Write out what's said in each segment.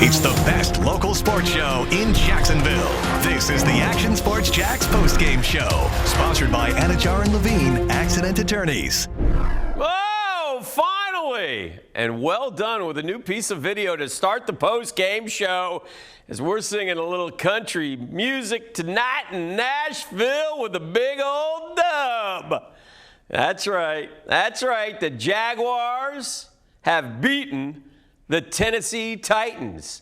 It's the best local sports show in Jacksonville. This is the Action Sports Jax Postgame Show, sponsored by Anajar and Levine Accident Attorneys. Oh, finally! And well done with a new piece of video to start the postgame show as we're singing a little country music tonight in Nashville with a big old dub. That's right. That's right. The Jaguars have beaten the Tennessee Titans.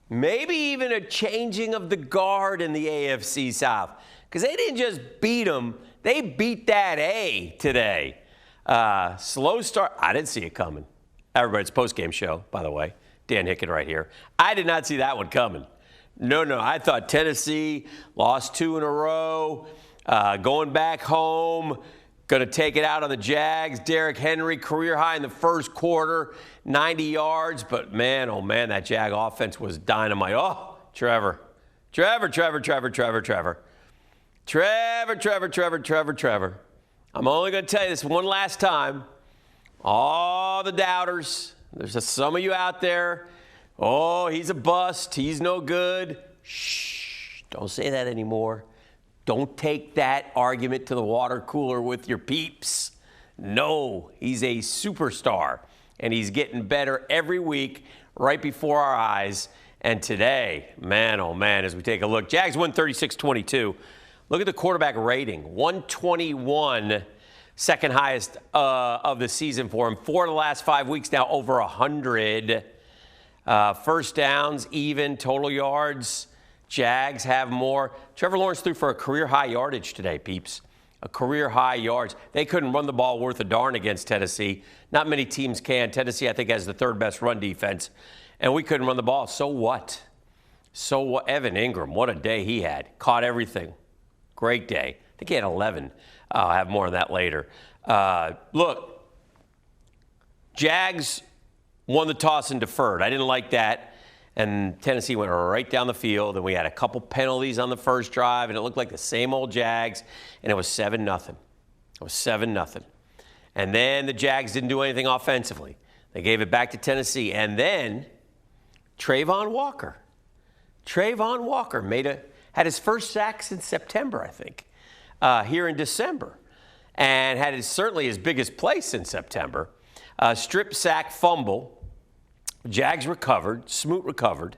Maybe even a changing of the guard in the AFC South. Because they didn't just beat them, they beat that A today. Slow start. I didn't see it coming. Everybody's post-game show, by the way. Dan Hicken right here. I did not see that one coming. No. I thought Tennessee lost 2 in a row, going back home. Going to take it out on the Jags. Derrick Henry, career high in the first quarter, 90 yards. But, man, oh, man, that Jag offense was dynamite. Oh, Trevor. I'm only going to tell you this one last time. All the doubters, there's just some of you out there. Oh, he's a bust. He's no good. Shh, don't say that anymore. Don't take that argument to the water cooler with your peeps. No, he's a superstar, and he's getting better every week right before our eyes. And today, man, oh man, as we take a look, Jags win 36-22. Look at the quarterback rating, 121, second highest of the season for him. 4 of the last 5 weeks now, over 100. First downs, even, total yards. Jags have more. Trevor Lawrence threw for a career-high yardage today, peeps. A career-high yards. They couldn't run the ball worth a darn against Tennessee. Not many teams can. Tennessee, I think, has the 3rd best run defense. And we couldn't run the ball. So what? So what? Evan Ingram, what a day he had. Caught everything. Great day. I think he had 11. I'll have more on that later. Look, Jags won the toss and deferred. I didn't like that. And Tennessee went right down the field, and we had a couple penalties on the first drive, and it looked like the same old Jags, and it was 7-0. It was 7-0. And then the Jags didn't do anything offensively. They gave it back to Tennessee. And then Trayvon Walker had his first sack since September, I think, here in December, and had certainly his biggest play since September. Strip sack fumble. Jags recovered, Smoot recovered,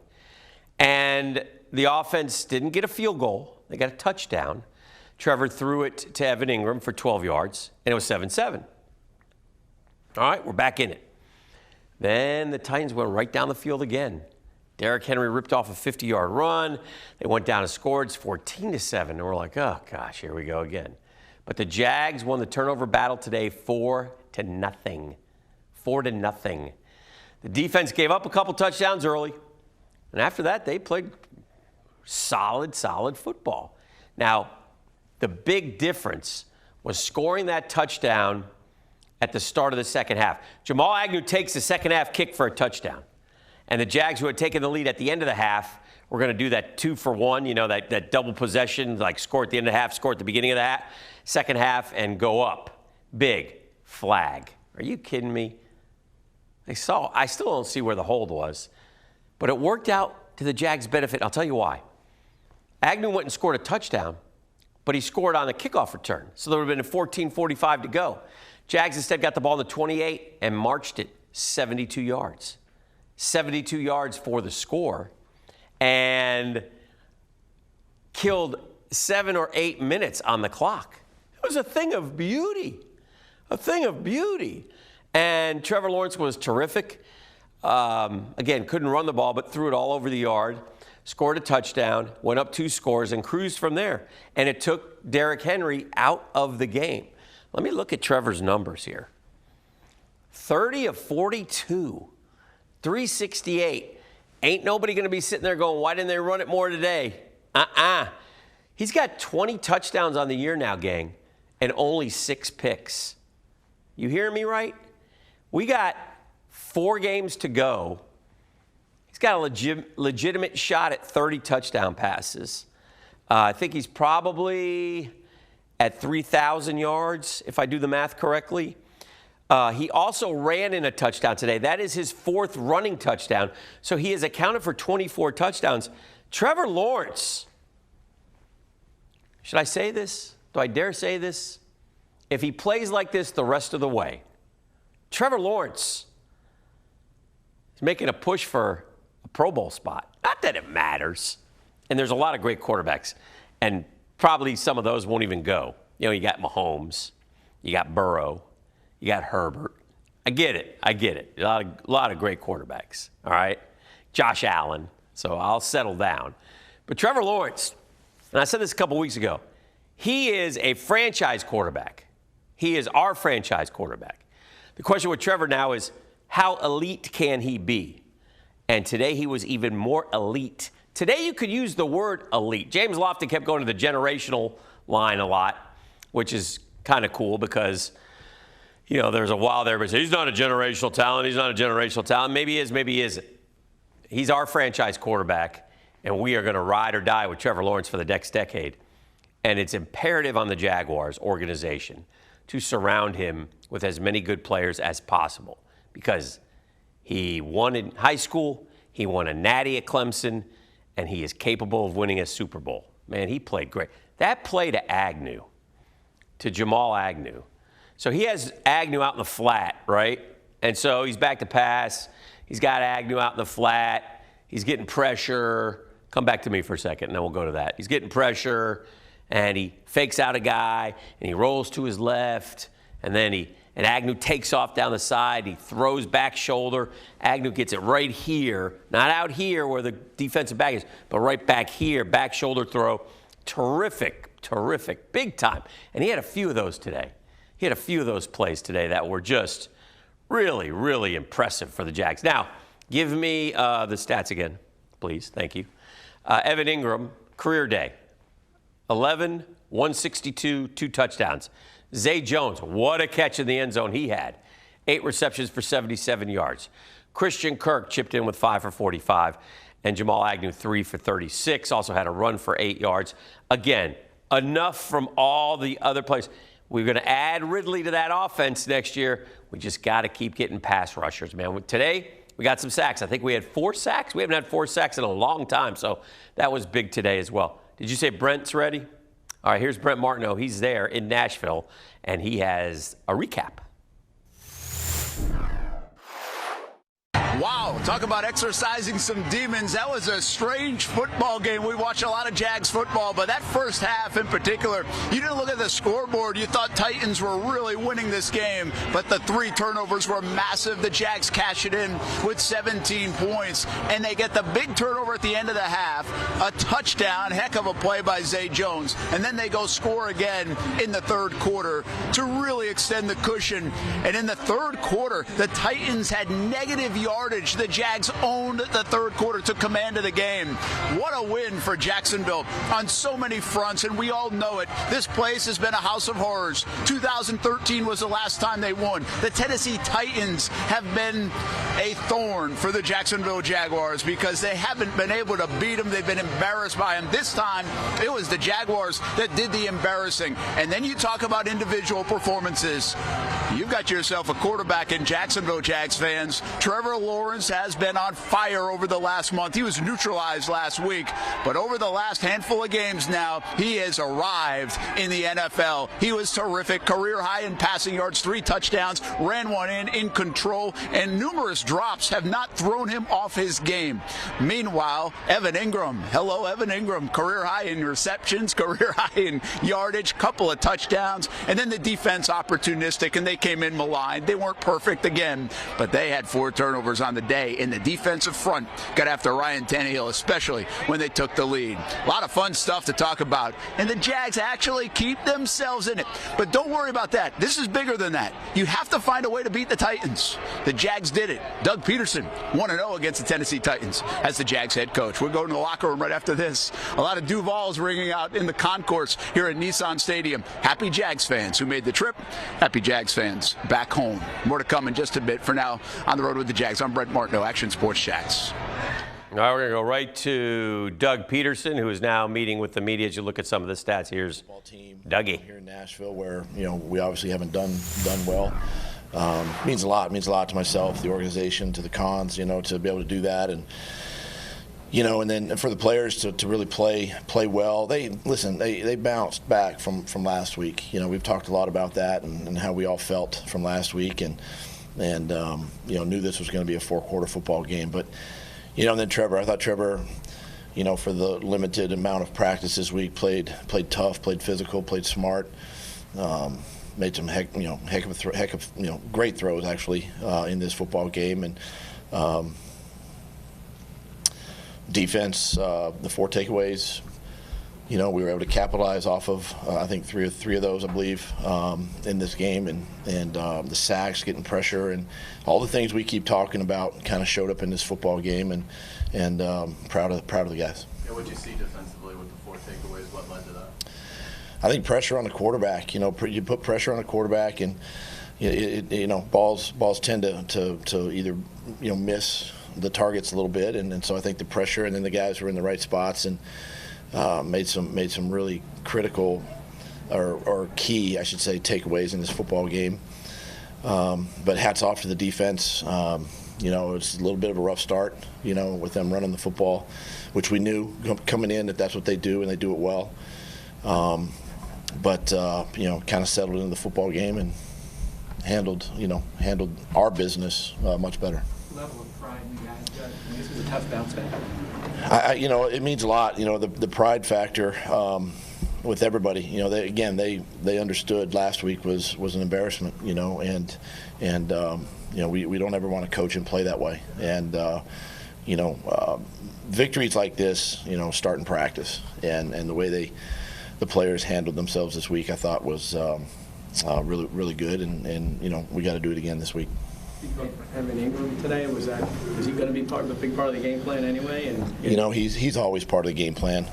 and the offense didn't get a field goal. They got a touchdown. Trevor threw it to Evan Ingram for 12 yards, and it was 7-7. All right, we're back in it. Then the Titans went right down the field again. Derrick Henry ripped off a 50-yard run. They went down and scored. It's 14-7, and we're like, oh, gosh, here we go again. But the Jags won the turnover battle today 4-0. 4-0. The defense gave up a couple touchdowns early, and after that, they played solid football. Now, the big difference was scoring that touchdown at the start of the second half. Jamal Agnew takes the second half kick for a touchdown, and the Jags, who had taken the lead at the end of the half, were going to do that 2-for-1, that double possession, like score at the end of the half, score at the beginning of the second half, and go up. Big flag. Are you kidding me? I still don't see where the hold was, but it worked out to the Jags' benefit. I'll tell you why. Agnew went and scored a touchdown, but he scored on the kickoff return, so there would have been a 14:45 to go. Jags instead got the ball in the 28 and marched it 72 yards. 72 yards for the score, and killed 7 or 8 minutes on the clock. It was a thing of beauty. And Trevor Lawrence was terrific. Again, couldn't run the ball, but threw it all over the yard. Scored a touchdown, went up 2 scores, and cruised from there. And it took Derrick Henry out of the game. Let me look at Trevor's numbers here. 30 of 42, 368. Ain't nobody going to be sitting there going, why didn't they run it more today? He's got 20 touchdowns on the year now, gang, and only 6 picks. You hearing me right? We got 4 games to go. He's got a legitimate shot at 30 touchdown passes. I think he's probably at 3,000 yards, if I do the math correctly. He also ran in a touchdown today. That is his 4th running touchdown. So he has accounted for 24 touchdowns. Trevor Lawrence, should I say this? Do I dare say this? If he plays like this the rest of the way, Trevor Lawrence is making a push for a Pro Bowl spot. Not that it matters. And there's a lot of great quarterbacks. And probably some of those won't even go. You know, you got Mahomes. You got Burrow. You got Herbert. I get it. A lot of great quarterbacks, all right? Josh Allen. So I'll settle down. But Trevor Lawrence, and I said this a couple weeks ago, he is a franchise quarterback. He is our franchise quarterback. The question with Trevor now is, how elite can he be? And today he was even more elite. Today you could use the word elite. James Lofton kept going to the generational line a lot, which is kind of cool because, you know, there's a while there, but he's not a generational talent. He's not a generational talent. Maybe he is, maybe he isn't. He's our franchise quarterback, and we are going to ride or die with Trevor Lawrence for the next decade. And it's imperative on the Jaguars organization to surround him with as many good players as possible because he won in high school, he won a natty at Clemson, and he is capable of winning a Super Bowl. Man, he played great. That play to Agnew, to Jamal Agnew. So he has Agnew out in the flat, right? And so he's back to pass. He's got Agnew out in the flat. He's getting pressure. Come back to me for a second, and then we'll go to that. He's getting pressure, and he fakes out a guy, and he rolls to his left, and then Agnew takes off down the side. He throws back shoulder. Agnew gets it right here, not out here where the defensive back is, but right back here, back shoulder throw. Terrific, big time. And he had a few of those today. He had a few of those plays today that were just really, really impressive for the Jags. Now, give me the stats again, please. Thank you. Evan Ingram, career day. 11, 162, 2 touchdowns. Zay Jones, what a catch in the end zone he had. 8 receptions for 77 yards. Christian Kirk chipped in with 5 for 45. And Jamal Agnew, 3 for 36. Also had a run for 8 yards. Again, enough from all the other players. We're going to add Ridley to that offense next year. We just got to keep getting pass rushers, man. Today, we got some sacks. I think we had 4 sacks. We haven't had 4 sacks in a long time, so that was big today as well. Did you say Brent's ready? All right, here's Brent Martineau. He's there in Nashville, and he has a recap. Wow, talk about exercising some demons. That was a strange football game. We watch a lot of Jags football, but that first half in particular, you didn't look at the scoreboard. You thought Titans were really winning this game, but the 3 turnovers were massive. The Jags cash it in with 17 points, and they get the big turnover at the end of the half, a touchdown, heck of a play by Zay Jones, and then they go score again in the third quarter to really extend the cushion. And in the third quarter, the Titans had negative yardage. The Jags owned the third quarter, took command of the game. What a win for Jacksonville on so many fronts, and we all know it. This place has been a house of horrors. 2013 was the last time they won. The Tennessee Titans have been a thorn for the Jacksonville Jaguars because they haven't been able to beat them. They've been embarrassed by them. This time, it was the Jaguars that did the embarrassing. And then you talk about individual performances. You've got yourself a quarterback in Jacksonville, Jags fans. Trevor Lawrence has been on fire over the last month. He was neutralized last week, but over the last handful of games now, he has arrived in the NFL. He was terrific. Career high in passing yards, 3 touchdowns, ran one in control, and numerous drops have not thrown him off his game. Meanwhile, Evan Ingram. Hello, Evan Ingram. Career high in receptions, career high in yardage, couple of touchdowns, and then the defense opportunistic, and they came in maligned. They weren't perfect again, but they had 4 turnovers on the day, and the defensive front got after Ryan Tannehill, especially when they took the lead. A lot of fun stuff to talk about, and the Jags actually keep themselves in it. But don't worry about that. This is bigger than that. You have to find a way to beat the Titans. The Jags did it. Doug Pederson, 1-0 against the Tennessee Titans as the Jags head coach. We're going to the locker room right after this. A lot of Duvals ringing out in the concourse here at Nissan Stadium. Happy Jags fans who made the trip. Happy Jags fans back home. More to come in just a bit. For now, on the road with the Jags, I'm Brent Martineau, Action Sports Jags. All right, we're going to go right to Doug Pederson, who is now meeting with the media. As you look at some of the stats, here's team Dougie here in Nashville, where we obviously haven't done well. means a lot. It means a lot to myself, the organization, to the Cons, to be able to do that. And and then for the players to really play well. They bounced back from last week. We've talked a lot about that and how we all felt from last week, and knew this was going to be a 4-quarter football game. But and then I thought Trevor, for the limited amount of practice this week, played tough, played physical, played smart. Made some great throws actually in this football game, and defense, the 4 takeaways. We were able to capitalize off of I think three of those, I believe, in this game, and the sacks, getting pressure, and all the things we keep talking about kind of showed up in this football game, and proud of the guys. Yeah, what did you see defensively with the 4 takeaways? What led to that? I think pressure on the quarterback. You put pressure on the quarterback, and balls tend to either miss the targets a little bit, and so I think the pressure, and then the guys were in the right spots and made some really critical or key, I should say, takeaways in this football game. But hats off to the defense. It's a little bit of a rough start, with them running the football, which we knew coming in that's what they do, and they do it well. But kind of settled into the football game and handled our business much better. Level of pride you guys got. This was a tough bounce back. It means a lot. The pride factor with everybody. They understood last week was an embarrassment. And we don't ever want to coach and play that way. And victories like this, start in practice, and the way the players handled themselves this week, I thought was really, really good, and we got to do it again this week. Having Ingram today, is he going to be a big part of the game plan anyway? And he's always part of the game plan.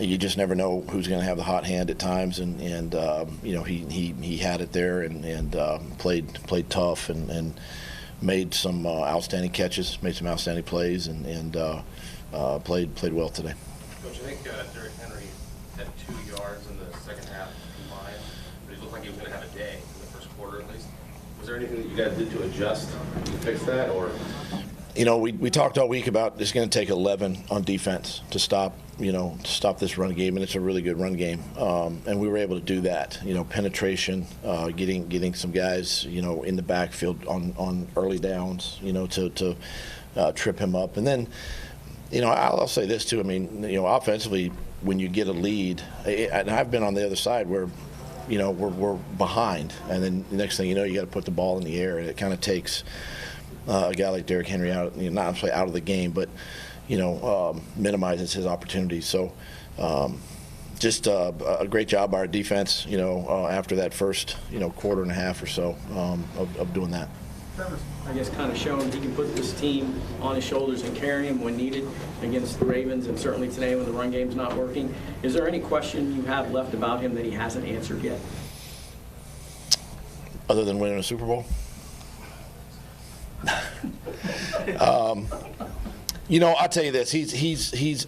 You just never know who's going to have the hot hand at times, and he had it there and played tough and made some outstanding catches, made some outstanding plays, and played well today. Coach, I think Derrick Henry had 2 yards in the second half combined, but he looked like he was going to have a day in the first quarter at least. Was there anything that you guys did to adjust to fix that, or? We talked all week about it's going to take 11 on defense to stop this run game, and it's a really good run game, and we were able to do that. Penetration, getting some guys in the backfield on early downs, to trip him up, and then I'll say this too. Offensively, when you get a lead, and I've been on the other side where we're behind, and then the next thing you got to put the ball in the air, and it kind of takes a guy like Derrick Henry out, not necessarily out of the game, but minimizes his opportunities. So just a great job by our defense, after that first quarter and a half or so of doing that. Trevor's, I guess, kind of shown he can put this team on his shoulders and carry him when needed against the Ravens, and certainly today when the run game's not working. Is there any question you have left about him that he hasn't answered yet? Other than winning a Super Bowl? I'll tell you this. He's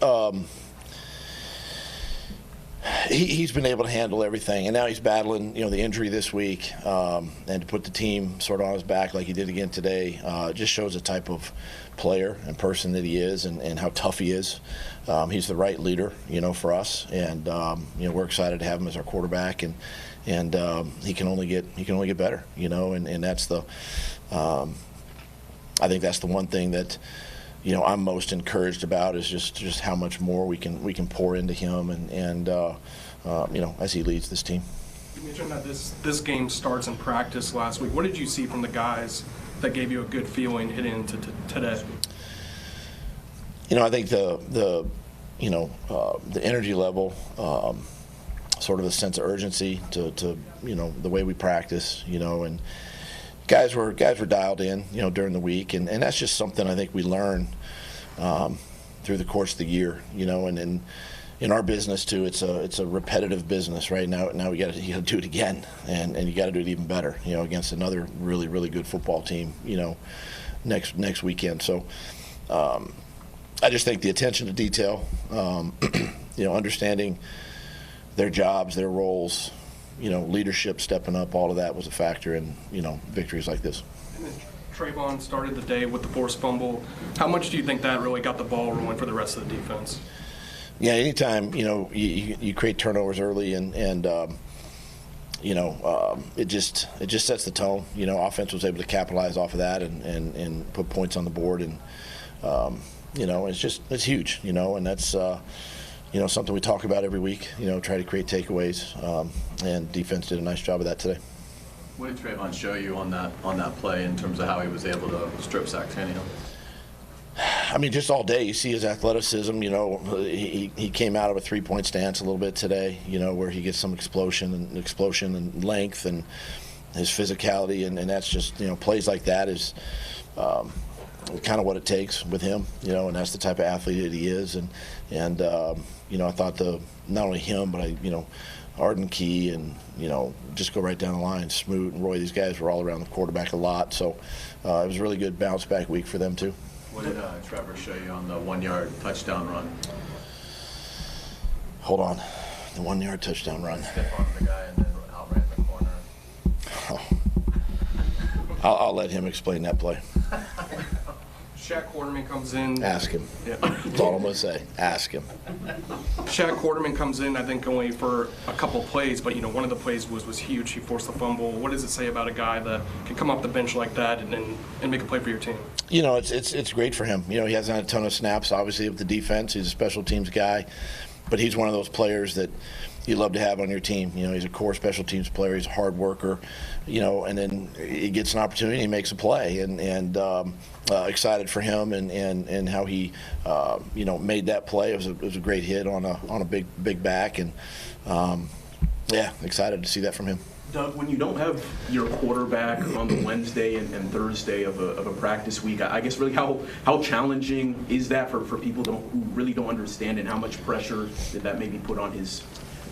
been able to handle everything, and now he's battling, the injury this week, and to put the team sort of on his back like he did again today, just shows the type of player and person that he is, and how tough he is. He's the right leader, for us, and we're excited to have him as our quarterback, and he can only get better, and that's the. I think that's the one thing that. I'm most encouraged about is just how much more we can pour into him and as he leads this team. You mentioned that this game starts in practice last week. What did you see from the guys that gave you a good feeling heading into today? I think the energy level, sort of a sense of urgency to the way we practice, and. Guys were dialed in, during the week, and that's just something I think we learn through the course of the year, and in our business too, it's a repetitive business, right? Now you got to do it again, and you got to do it even better, against another really, really good football team, next weekend. So I just think the attention to detail, understanding their jobs, their roles, leadership stepping up, all of that was a factor in, victories like this. And then Trayvon started the day with the forced fumble. How much do you think that really got the ball rolling for the rest of the defense? Yeah, anytime, you create turnovers early and it just sets the tone. Offense was able to capitalize off of that and put points on the board. And, it's huge, and that's, something we talk about every week, try to create takeaways. And defense did a nice job of that today. What did Trayvon show you on that play in terms of how he was able to strip sack Tannehill? I mean, just all day, you see his athleticism. He came out of a three-point stance a little bit today, where he gets some explosion and length and his physicality. And that's just, plays like that is kind of what it takes with him, and that's the type of athlete that he is. And I thought not only him, but Arden Key and, just go right down the line. Smoot and Roy, these guys were all around the quarterback a lot. So it was a really good bounce-back week for them, too. What did Trevor show you on the 1-yard touchdown run? Hold on. The 1-yard touchdown run. Step on the guy and then outran the corner. Oh. I'll let him explain that play. Shaq Quarterman comes in. Ask him. Yeah. That's all I'm going to say. Ask him. Shaq Quarterman comes in, I think, only for a couple plays, but, one of the plays was huge. He forced the fumble. What does it say about a guy that can come off the bench like that and make a play for your team? It's great for him. He hasn't had a ton of snaps, obviously, with the defense. He's a special teams guy, but he's one of those players that you love to have on your team. He's a core special teams player. He's a hard worker, and then he gets an opportunity, he makes a play, and excited for him and how he, made that play. It was a great hit on a big back, and excited to see that from him. Doug, when you don't have your quarterback on the Wednesday and Thursday of a practice week, I guess really how challenging is that for people who really don't understand, and how much pressure did that maybe put on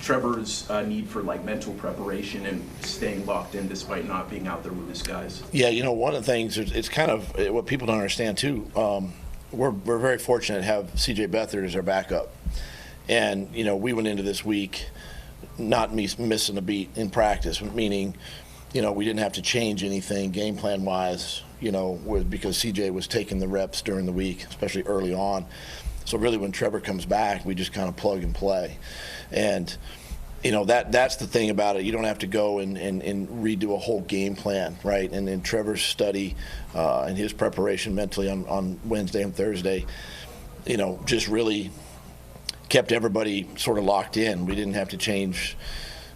Trevor's need for mental preparation and staying locked in despite not being out there with his guys? Yeah, one of the things, it's kind of what people don't understand too. We're very fortunate to have C.J. Beathard as our backup, and we went into this week not missing a beat in practice, meaning we didn't have to change anything game plan wise, because CJ was taking the reps during the week, especially early on. So really when Trevor comes back, we just kind of plug and play. And that's the thing about it. You don't have to go and redo a whole game plan, right? And in Trevor's study and his preparation mentally on Wednesday and Thursday, just really kept everybody sort of locked in. We didn't have to change,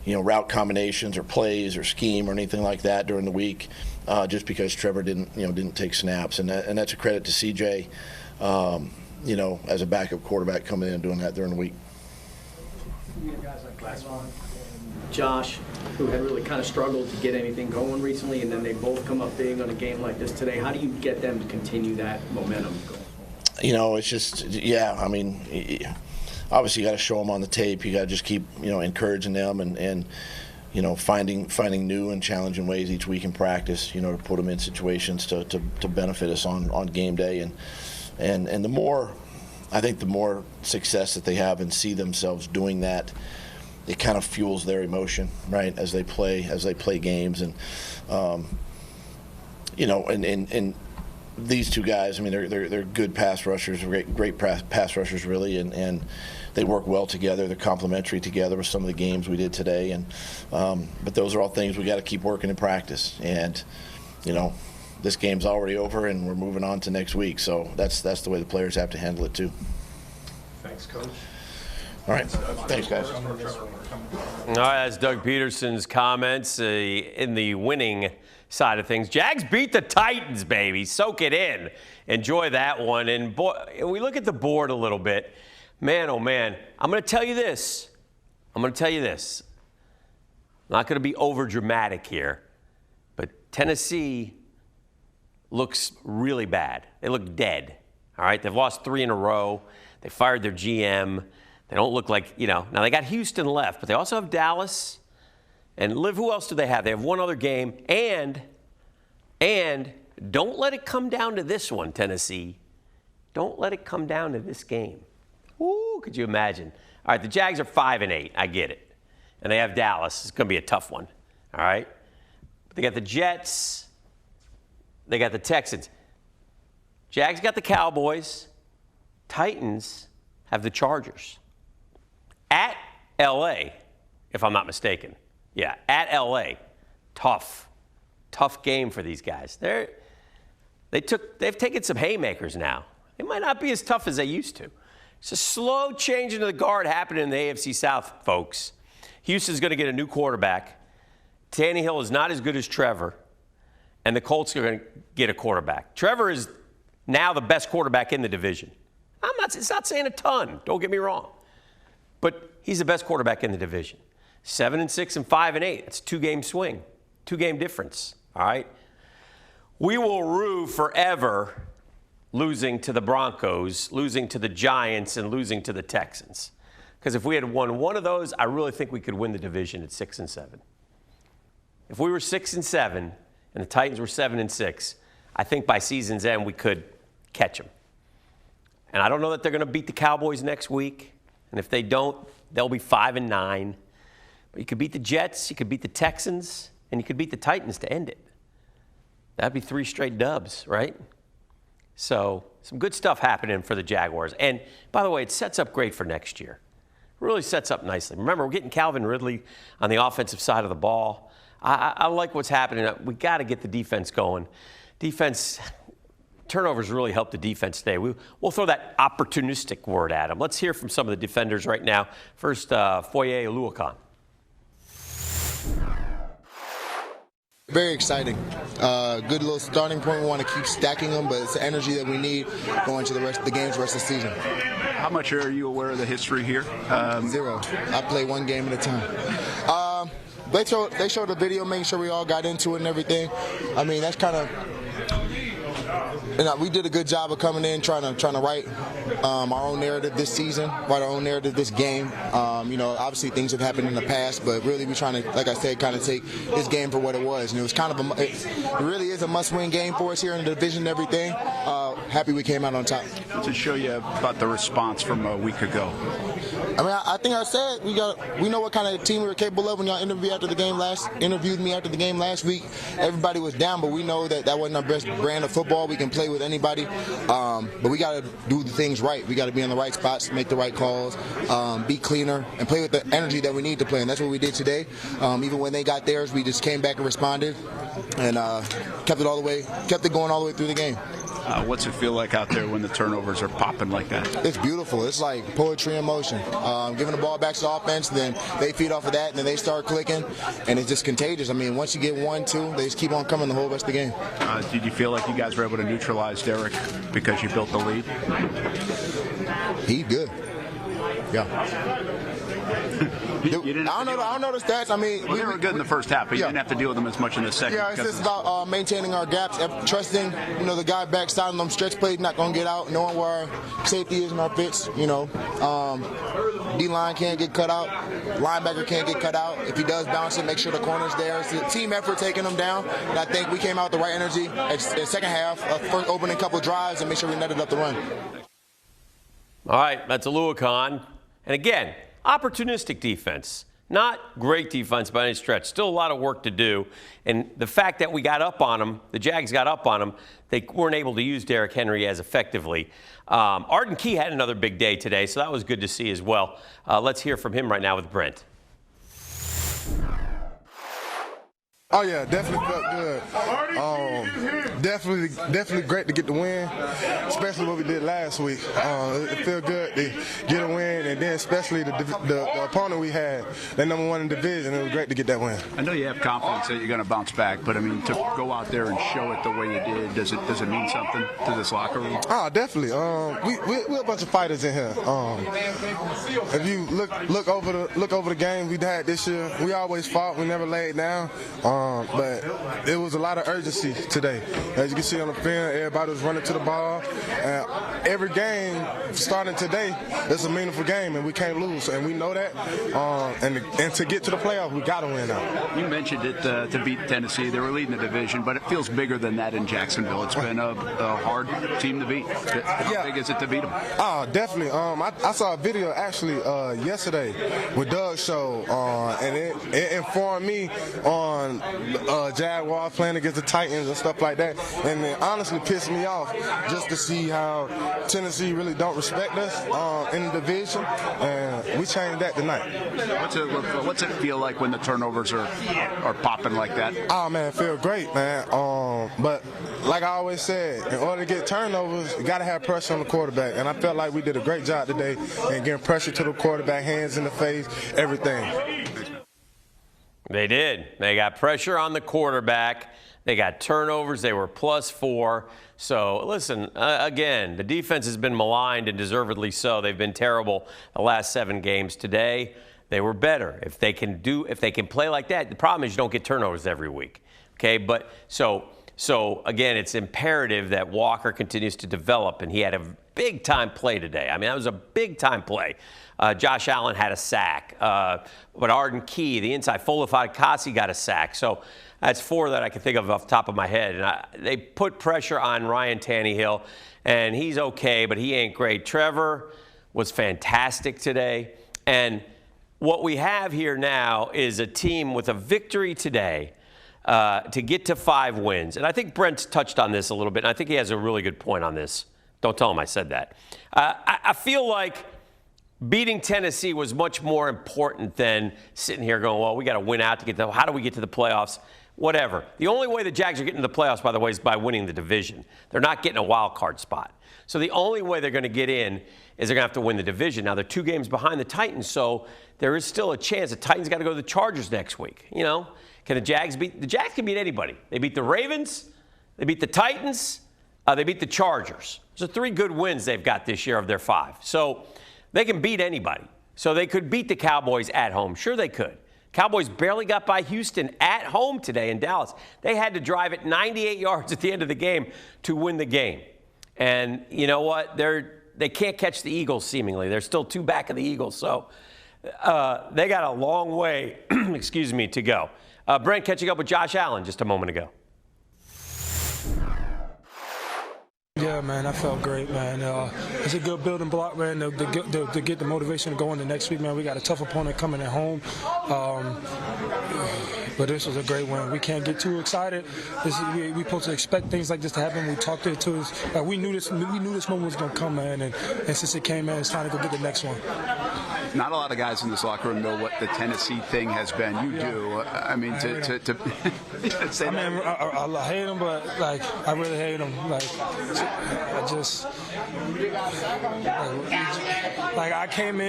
route combinations or plays or scheme or anything like that during the week, just because Trevor didn't take snaps. And that's a credit to CJ, as a backup quarterback coming in and doing that during the week. Guys like Trayvon and Josh, who had really kind of struggled to get anything going recently, and then they both come up big on a game like this today. How do you get them to continue that momentum going forward? It's just, obviously you got to show them on the tape. You got to just keep, encouraging them and finding new and challenging ways each week in practice, to put them in situations to benefit us on game day. And the more success that they have and see themselves doing that, it kind of fuels their emotion, right, as they play games. And and these two guys, I mean, they're good pass rushers, great pass rushers, really, and they work well together. They're complementary together with some of the games we did today, and but those are all things we got to keep working in practice. And this game's already over, and we're moving on to next week. So that's the way the players have to handle it too. Thanks, Coach. All right, thanks, guys. All right, that's Doug Pederson's comments in the winning side of things. Jags beat the Titans, baby. Soak it in. Enjoy that one. And boy, we look at the board a little bit. Man, oh man, I'm going to tell you this. I'm not going to be over dramatic here, but Tennessee looks really bad. They look dead. All right, they've lost 3 in a row. They fired their GM. They don't look like, now they got Houston left, but they also have Dallas. And Liv, who else do they have? They have one other game. And don't let it come down to this one, Tennessee. Don't let it come down to this game. Ooh, could you imagine? All right, the Jags are 5-8. I get it. and they have Dallas. It's going to be a tough one, all right? But they got the Jets. They got the Texans. Jags got the Cowboys. Titans have the Chargers. At L.A., if I'm not mistaken. Yeah, at L.A. Tough game for these guys. They've taken some haymakers now. They might not be as tough as they used to. It's a slow change into the guard happening in the AFC South, folks. Houston's going to get a new quarterback. Tannehill is not as good as Trevor, and the Colts are going to get a quarterback. Trevor is now the best quarterback in the division. It's not saying a ton, don't get me wrong, but he's the best quarterback in the division. 7-6 and 5-8. It's a 2-game swing, 2-game difference. All right. We will rue forever losing to the Broncos, losing to the Giants, and losing to the Texans. Because if we had won one of those, I really think we could win the division at 6-7. If we were 6-7 and the Titans were 7-6, I think by season's end we could catch them. And I don't know that they're going to beat the Cowboys next week. And if they don't, they'll be 5-9. But you could beat the Jets, you could beat the Texans, and you could beat the Titans to end it. That'd be 3 straight dubs, right? So some good stuff happening for the Jaguars. And by the way, it sets up great for next year. It really sets up nicely. Remember, we're getting Calvin Ridley on the offensive side of the ball. I like what's happening. We got to get the defense going. Defense, turnovers really help the defense today. We'll throw that opportunistic word at them. Let's hear from some of the defenders right now. First, Foye Oluokun. Very exciting. Good little starting point. We want to keep stacking them, but it's the energy that we need going to the rest of the games, rest of the season. How much are you aware of the history here? 0. I play one game at a time. They showed the video, making sure we all got into it and everything. I mean, that's kind of. We did a good job of coming in, trying to write our own narrative this season, write our own narrative this game. Obviously things have happened in the past, but really we're trying to, like I said, kind of take this game for what it was. And it was kind of it really is a must-win game for us here in the division and everything. Happy we came out on top. To show you about the response from a week ago. I mean, I think I said we know what kind of team we were capable of when y'all interviewed me after the game last week. Everybody was down, but we know that wasn't our best brand of football. We can play with anybody, but we got to do the things right. We got to be in the right spots, make the right calls, be cleaner, and play with the energy that we need to play. And that's what we did today. Even when they got theirs, we just came back and responded, and kept it going all the way through the game. What's it feel like out there when the turnovers are popping like that? It's beautiful. It's like poetry in motion. Giving the ball back to the offense, then they feed off of that, and then they start clicking, and it's just contagious. I mean, once you get 1, 2, they just keep on coming the whole rest of the game. Did you feel like you guys were able to neutralize Derek because you built the lead? He's good. Yeah. I don't know the stats. I mean, they were good in the first half, but you didn't have to deal with them as much in the second. Yeah, it's just about maintaining our gaps, trusting, the guy backside on them stretch plays, not going to get out, knowing where our safety is in our fits. D-line can't get cut out, linebacker can't get cut out. If he does bounce it, make sure the corner's there. It's a team effort taking them down, and I think we came out with the right energy at the second half, first opening couple of drives, and make sure we netted up the run. All right, that's Oluokun. And again, opportunistic defense. Not great defense by any stretch. Still a lot of work to do. And the fact that we got up on them, the Jags got up on them, they weren't able to use Derrick Henry as effectively. Arden Key had another big day today, so that was good to see as well. Let's hear from him right now with Brent. Oh yeah, definitely felt good. Definitely great to get the win, especially what we did last week. It felt good to get a win, and then especially the opponent we had, that number 1 in the division. It was great to get that win. I know you have confidence that you're going to bounce back, but I mean, to go out there and show it the way you did, does it mean something to this locker room? Oh, definitely. We're a bunch of fighters in here. If you look over the game we had this year, we always fought. We never laid down. but it was a lot of urgency today. As you can see on the film, everybody was running to the ball. And every game starting today, it's a meaningful game, and we can't lose, and we know that. And to get to the playoffs, we got to win now. You mentioned it to beat Tennessee. They were leading the division, but it feels bigger than that in Jacksonville. It's been a hard team to beat. How big is it to beat them? Oh, definitely. I saw a video actually yesterday with Doug's show, and it informed me on Jaguars playing against the Titans and stuff like that, and it honestly pissed me off just to see how Tennessee really don't respect us in the division, and we changed that tonight. What's it feel like when the turnovers are popping like that? Oh man, it feels great, man. But like I always said, in order to get turnovers, you got to have pressure on the quarterback, and I felt like we did a great job today in getting pressure to the quarterback, hands in the face, everything. They did. They got pressure on the quarterback. They got turnovers. They were +4. So, listen, again, the defense has been maligned, and deservedly so. They've been terrible the last 7 games. Today, they were better. If they can play like that, the problem is you don't get turnovers every week. Okay, but so again, it's imperative that Walker continues to develop, and he had a big-time play today. I mean, that was a big-time play. Josh Allen had a sack. But Arden Key, the inside, Folafadikasi got a sack. So that's 4 that I can think of off the top of my head. And they put pressure on Ryan Tannehill, and he's okay, but he ain't great. Trevor was fantastic today. And what we have here now is a team with a victory today to get to 5 wins. And I think Brent's touched on this a little bit, and I think he has a really good point on this. Don't tell him I said that. I feel like beating Tennessee was much more important than sitting here going, well, we got to win out to get how do we get to the playoffs? Whatever. The only way the Jags are getting to the playoffs, by the way, is by winning the division. They're not getting a wild card spot. So the only way they're going to get in is they're going to have to win the division. Now, they're 2 games behind the Titans, so there is still a chance. The Titans got to go to the Chargers next week. You know, can the Jags beat? The Jags can beat anybody. They beat the Ravens. They beat the Titans. They beat the Chargers. Those are 3 good wins they've got this year of their 5. So they can beat anybody. So they could beat the Cowboys at home. Sure they could. Cowboys barely got by Houston at home today in Dallas. They had to drive it 98 yards at the end of the game to win the game. And you know what? They can't catch the Eagles, seemingly. They're still 2 back of the Eagles. So they got a long way, to go. Brent catching up with Josh Allen just a moment ago. Yeah, man, I felt great, man. It's a good building block, man, to get the motivation to go into next week, man. We got a tough opponent coming at home. But this was a great win. We can't get too excited. We supposed to expect things like this to happen. We talked it to us. We knew this moment was going to come, man. And since it came, man, it's time to go get the next one. Not a lot of guys in this locker room know what the Tennessee thing has been. You do. I mean, to say I mean, I hate them, but I really hate them. I came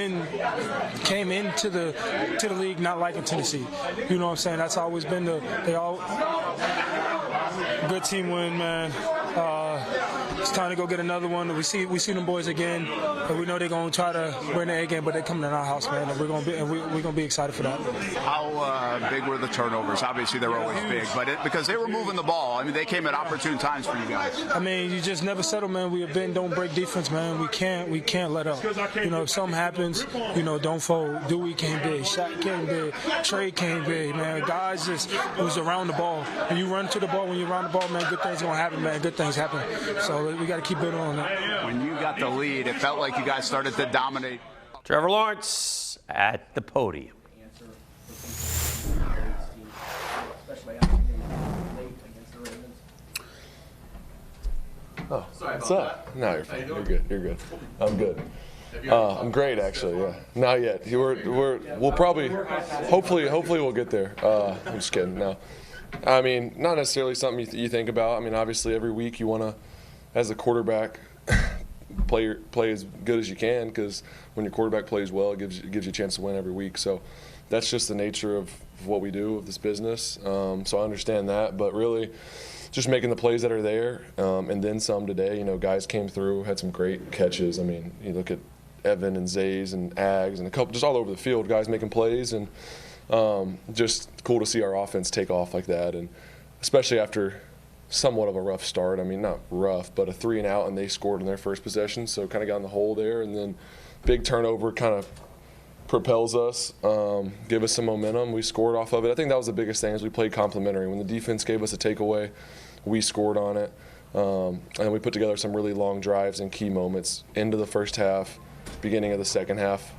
into the league not liking Tennessee. You know what I'm saying? That's always been good team win, man. It's time to go get another one. We see them boys again, and we know they're gonna try to bring the A game, but they're coming in our house, man. And we're gonna be excited for that. How big were the turnovers? Obviously, they're always big, but because they were moving the ball. I mean, they came at opportune times for you guys. I mean, you just never settle, man. We have been don't break defense, man. We can't let up. You know, if something happens, don't fold. Dewey came big, Shaq came big, Trey came big, man. Guys it was around the ball. When you run to the ball, when you run the ball, man, good things gonna happen, man. Good things happen. So we got to keep building on that. When you got the lead, it felt like you guys started to dominate. Trevor Lawrence at the podium. Oh, what's up? No, you're fine. You're good. You're good. I'm good. I'm great, actually. Yeah, not yet. We'll probably, hopefully we'll get there. I'm just kidding. No, I mean, not necessarily something you think about. I mean, obviously, every week you want to, as a quarterback, play as good as you can, because when your quarterback plays well, it gives you a chance to win every week. So that's just the nature of what we do, of this business. So I understand that, but really, just making the plays that are there, and then some today. You know, guys came through, had some great catches. I mean, you look at Evan and Zays and Ags and a couple just all over the field, guys making plays, and just cool to see our offense take off like that, and especially after somewhat of a rough start. I mean, not rough, but a 3-and-out, and they scored in their first possession, so kind of got in the hole there, and then big turnover kind of propels us, give us some momentum. We scored off of it. I think that was the biggest thing is we played complementary. When the defense gave us a takeaway, we scored on it. And we put together some really long drives and key moments into the first half, beginning of the second half,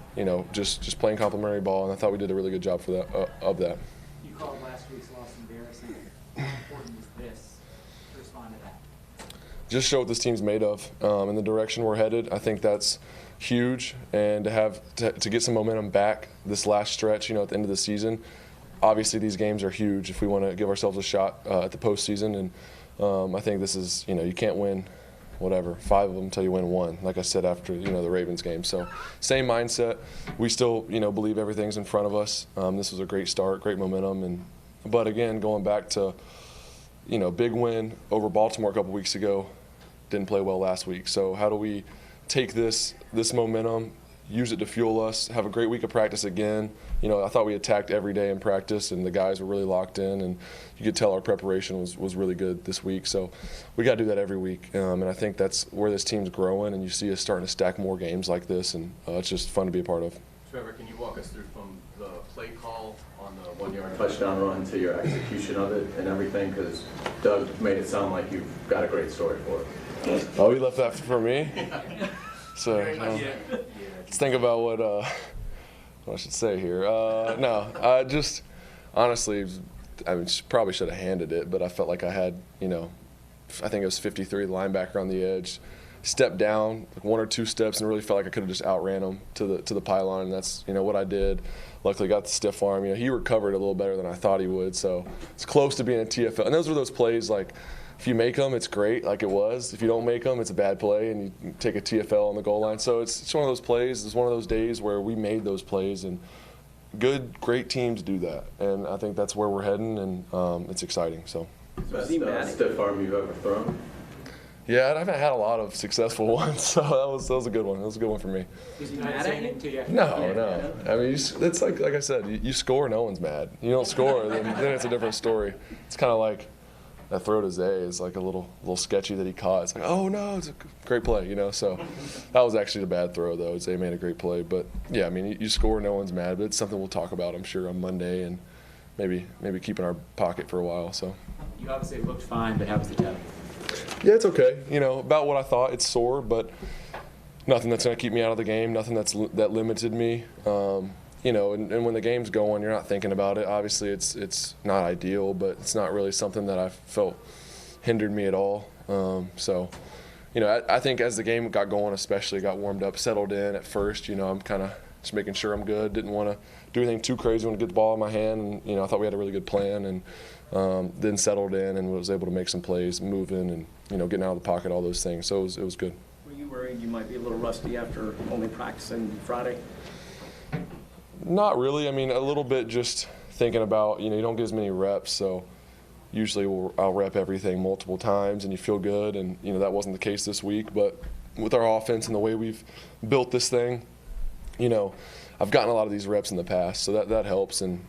just playing complementary ball, and I thought we did a really good job for that, of that. You called last week's loss embarrassing. How important is this to respond to that? Just show what this team's made of and the direction we're headed. I think that's huge, and to get some momentum back this last stretch, at the end of the season. Obviously, these games are huge if we want to give ourselves a shot at the postseason, and I think this is, you can't win, 5 of them until you win 1, like I said after, the Ravens game. So same mindset. We still, believe everything's in front of us. This was a great start, great momentum, but again, going back to, big win over Baltimore a couple weeks ago, didn't play well last week. So how do we take this momentum, use it to fuel us, have a great week of practice again. I thought we attacked every day in practice, and the guys were really locked in, and you could tell our preparation was really good this week. So we got to do that every week, and I think that's where this team's growing, and you see us starting to stack more games like this, and it's just fun to be a part of. Trevor, can you walk us through from the play call on the 1-yard touchdown run to your execution of it and everything? Because Doug made it sound like you've got a great story for it. Oh, you left that for me? So let's think about what I should say here. I just honestly, probably should have handed it, but I felt like I had, I think it was 53, the linebacker on the edge, stepped down like 1 or 2 steps, and really felt like I could have just outran him to the pylon, and that's what I did. Luckily got the stiff arm. He recovered a little better than I thought he would, so it's close to being a TFL. And those were those plays like, if you make them, it's great, like it was. If you don't make them, it's a bad play, and you take a TFL on the goal line. So it's one of those plays. It's one of those days where we made those plays, and great teams do that. And I think that's where we're heading, and it's exciting. So. Best stiff arm you've ever thrown? Yeah, I haven't had a lot of successful ones, so that was a good one. That was a good one for me. Was he mad at you? No. I mean, it's like I said, you score, no one's mad. You don't score, then it's a different story. It's kind of like that throw to Zay is like a little sketchy that he caught. It's like, oh no, it's a great play, So that was actually the bad throw though. Zay made a great play, but yeah, I mean, you score, no one's mad. But it's something we'll talk about, I'm sure, on Monday, and maybe keep in our pocket for a while. So. You obviously looked fine, but how was the tap? Yeah, it's okay. About what I thought. It's sore, but nothing that's going to keep me out of the game. Nothing that limited me. And when the game's going, you're not thinking about it. Obviously, it's not ideal, but it's not really something that I felt hindered me at all. I think as the game got going, especially got warmed up, settled in at first, I'm kind of just making sure I'm good. Didn't want to do anything too crazy. Want to get the ball in my hand, and I thought we had a really good plan, and then settled in and was able to make some plays, moving, and getting out of the pocket, all those things. So it was good. Were you worried you might be a little rusty after only practicing Friday? Not really. I mean, a little bit just thinking about, you don't get as many reps, so usually I'll rep everything multiple times and you feel good, and, that wasn't the case this week. But with our offense and the way we've built this thing, I've gotten a lot of these reps in the past, so that helps, and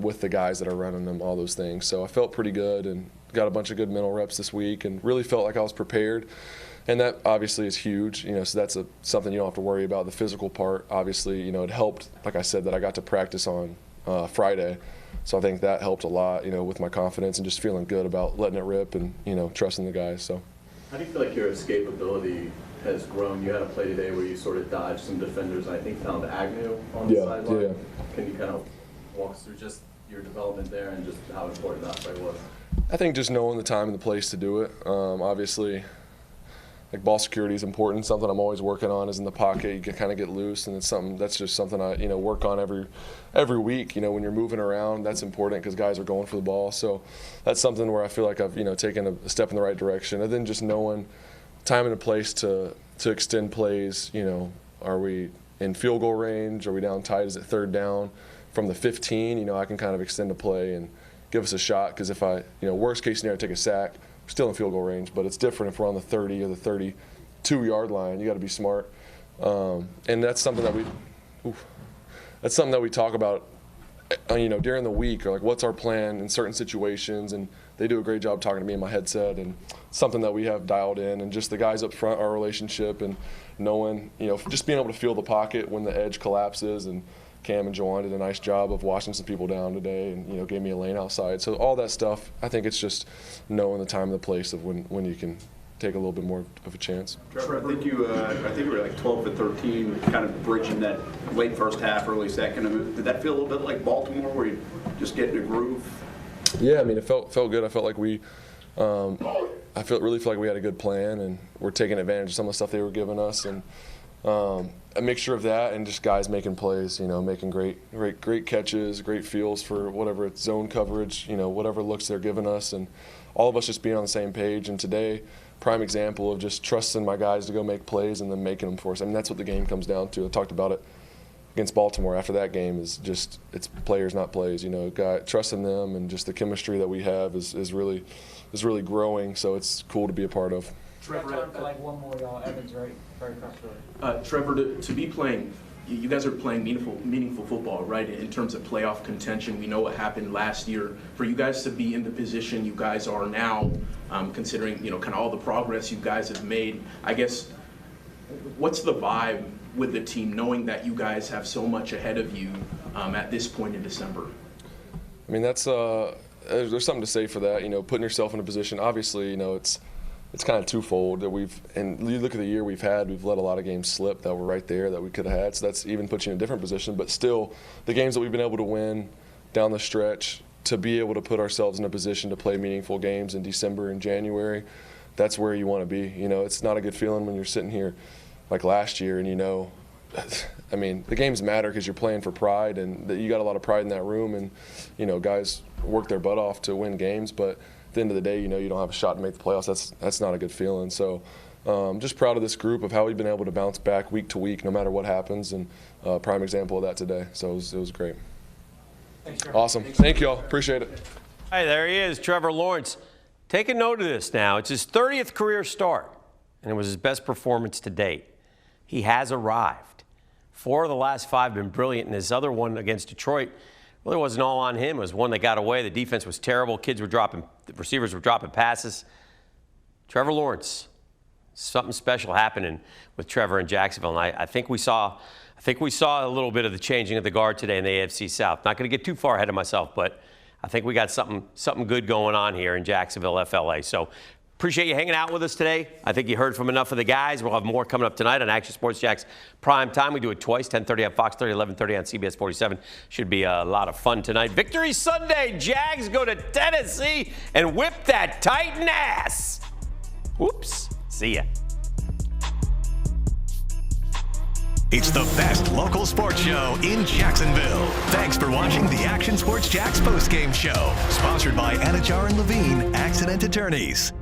with the guys that are running them, all those things. So I felt pretty good and got a bunch of good mental reps this week and really felt like I was prepared. And that obviously is huge, so that's something you don't have to worry about. The physical part, obviously, it helped, like I said, that I got to practice on Friday. So I think that helped a lot, with my confidence and just feeling good about letting it rip and, trusting the guys. So. How do you feel like your escapability has grown? You had a play today where you sort of dodged some defenders, and I think found Agnew on the sideline. Yeah. Can you kind of walk us through just your development there and just how important that play was? I think just knowing the time and the place to do it. Obviously, like ball security is important. Something I'm always working on is in the pocket. You can kind of get loose, and it's just something I work on every week. When you're moving around, that's important because guys are going for the ball. So that's something where I feel like I've taken a step in the right direction. And then just knowing time and a place to extend plays. Are we in field goal range? Are we down tight? Is it third down? From the 15, I can kind of extend a play and give us a shot, because if I, worst case scenario, take a sack, we're still in field goal range, but it's different if we're on the 30 or the 32-yard line. You got to be smart, and that's something that we talk about during the week, or like what's our plan in certain situations, and they do a great job talking to me in my headset, and something that we have dialed in, and just the guys up front, our relationship, and knowing, just being able to feel the pocket when the edge collapses. And Cam and Juwan did a nice job of washing some people down today, and gave me a lane outside. So all that stuff, I think it's just knowing the time and the place of when you can take a little bit more of a chance. Trevor, I think you were like 12 to 13, kind of bridging that late first half, early second. I mean, did that feel a little bit like Baltimore, where you just get in a groove? Yeah, I mean, it felt good. I felt like really feel like we had a good plan, and we're taking advantage of some of the stuff they were giving us, and a mixture of that and just guys making plays, making great catches, great feels for whatever it's zone coverage, whatever looks they're giving us, and all of us just being on the same page. And today, prime example of just trusting my guys to go make plays and then making them for us. I mean, that's what the game comes down to. I talked about it against Baltimore after that game, is just it's players, not plays. Trusting them, and just the chemistry that we have is really growing. So it's cool to be a part of. Trevor, for like one more, y'all. Evans, right across the road. Trevor, to be playing, you guys are playing meaningful football, right? In terms of playoff contention, we know what happened last year. For you guys to be in the position you guys are now, considering kind of all the progress you guys have made, I guess, what's the vibe with the team, knowing that you guys have so much ahead of you at this point in December? I mean, that's there's something to say for that. Putting yourself in a position. Obviously, it's kind of twofold that and you look at the year we've let a lot of games slip that were right there that we could have had. So that's even puts you in a different position. But still, the games that we've been able to win down the stretch, to be able to put ourselves in a position to play meaningful games in December and January, that's where you want to be. It's not a good feeling when you're sitting here like last year, and I mean, the games matter because you're playing for pride, and you got a lot of pride in that room, and guys work their butt off to win games, but at the end of the day, you don't have a shot to make the playoffs. That's not a good feeling. So just proud of this group, of how we've been able to bounce back week to week no matter what happens, and prime example of that today. So it was great. Thanks, Trevor. Awesome. Thank you all. Appreciate it. Hey, there he is, Trevor Lawrence. Take a note of this now. It's his 30th career start, and it was his best performance to date. He has arrived. 4 of the last 5 have been brilliant, and his other one against Detroit really wasn't all on him. It was one that got away. The defense was terrible. The receivers were dropping passes. Trevor Lawrence, something special happening with Trevor in Jacksonville. And I think we saw a little bit of the changing of the guard today in the AFC South. Not going to get too far ahead of myself, but I think we got something good going on here in Jacksonville, FLA. So appreciate you hanging out with us today. I think you heard from enough of the guys. We'll have more coming up tonight on Action Sports Jax Prime Time. We do it twice, 10:30 on Fox 30, 11:30 on CBS 47. Should be a lot of fun tonight. Victory Sunday. Jags go to Tennessee and whip that Titan ass. Whoops. See ya. It's the best local sports show in Jacksonville. Thanks for watching the Action Sports Jax postgame show, sponsored by Anajar and Levine Accident Attorneys.